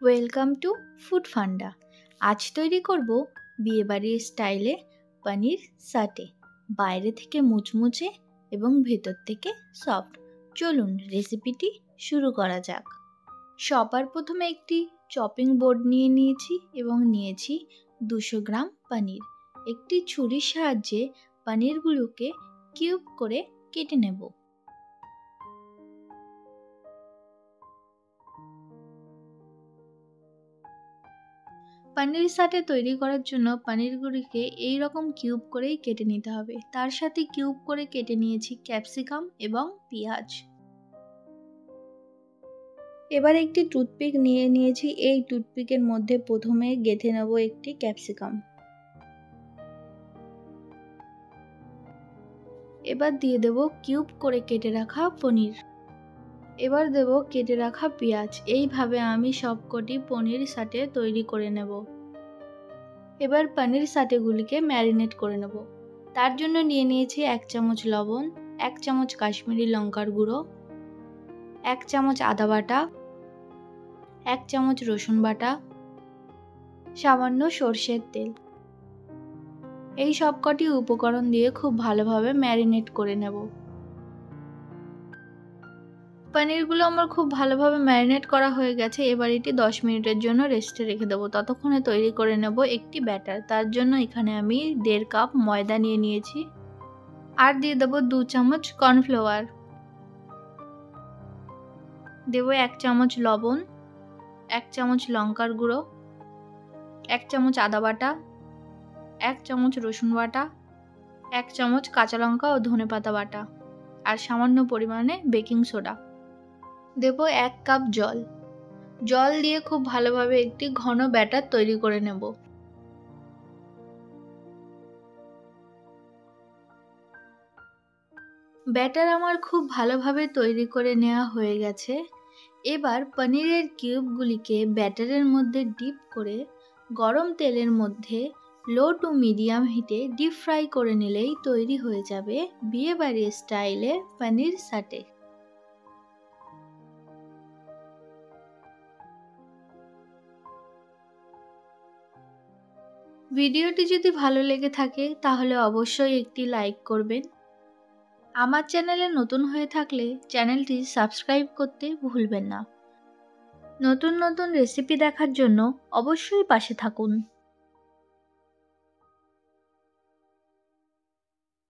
Welcome to food ফান্ডা। আজ তৈরি করব বিয়েবাড়ির স্টাইলে পনির সাটে। বাইরে থেকে মুচমুচে এবং ভেতর থেকে সফট। চলুন রেসিপিটি শুরু করা যাক। সবার প্রথমে একটি চপিং বোর্ড নিয়ে নিয়েছি এবং নিয়েছি 200 গ্রাম পনির। একটি ছুরির সাহায্যে পনিরগুলোকে কিউব করে কেটে নেব। পনির সাটে তৈরি করার জন্য পনিরগুলিকে এই রকম কিউব করেই কেটে নিতে হবে। তার সাথে কিউব করে কেটে নিয়েছি ক্যাপসিকাম এবং পেঁয়াজ। এবার একটি টুথপিক নিয়ে নিয়েছি। এই টুথপিকের মধ্যে প্রথমে গেঁথে নেব একটি ক্যাপসিকাম। এবার দিয়ে দেব কিউব করে কেটে রাখা পনির। এবার দেব কেটে রাখা পেঁয়াজ। এইভাবে আমি সবকটি পনির সাটে তৈরি করে নেব। এবার পনির সাটেগুলিকে ম্যারিনেট করে নেব। তার জন্য নিয়ে নিয়েছি 1 চামচ লবণ, 1 চামচ কাশ্মীরি লঙ্কার গুঁড়ো, 1 চামচ আদা বাটা, 1 চামচ রসুন বাটা, সামান্য সর্ষের তেল। এই সবকটি উপকরণ দিয়ে খুব ভালোভাবে ম্যারিনেট করে নেব। পনিরগুলো আমার খুব ভালোভাবে ম্যারিনেট করা হয়ে গেছে। এবার এটি 10 মিনিটের জন্য রেস্টে রেখে দেবো। ততক্ষণে তৈরি করে নেব একটি ব্যাটার। তার জন্য এখানে আমি 1.5 কাপ ময়দা নিয়ে নিয়েছি আর দিয়ে দেবো 2 চামচ কর্নফ্লাওয়ার। দেব 1 চামচ লবণ, 1 চামচ লঙ্কার গুঁড়ো, 1 চামচ আদা বাটা, 1 চামচ রসুন বাটা, 1 চামচ কাঁচা লঙ্কা ও ধনেপাতা বাটা আর সামান্য পরিমাণে বেকিং সোডা। দেব 1 কাপ জল। জল দিয়ে খুব ভালোভাবে একটি ঘন ব্যাটার তৈরি করে নেব। ব্যাটার আমার খুব ভালোভাবে তৈরি করে নেওয়া হয়ে গেছে। এবার পনিরের কিউবগুলিকে ব্যাটারের মধ্যে ডিপ করে গরম তেলের মধ্যে লো টু মিডিয়াম হিটে ডিপ ফ্রাই করে নিলেই তৈরি হয়ে যাবে বিয়েবাড়ির স্টাইলে পনির সাটে। ভিডিওটি যদি ভালো লেগে থাকে তাহলে অবশ্যই একটি লাইক করবেন। আমার চ্যানেলে নতুন হয়ে থাকলে চ্যানেলটি সাবস্ক্রাইব করতে ভুলবেন না। নতুন নতুন রেসিপি দেখার জন্য অবশ্যই পাশে থাকুন।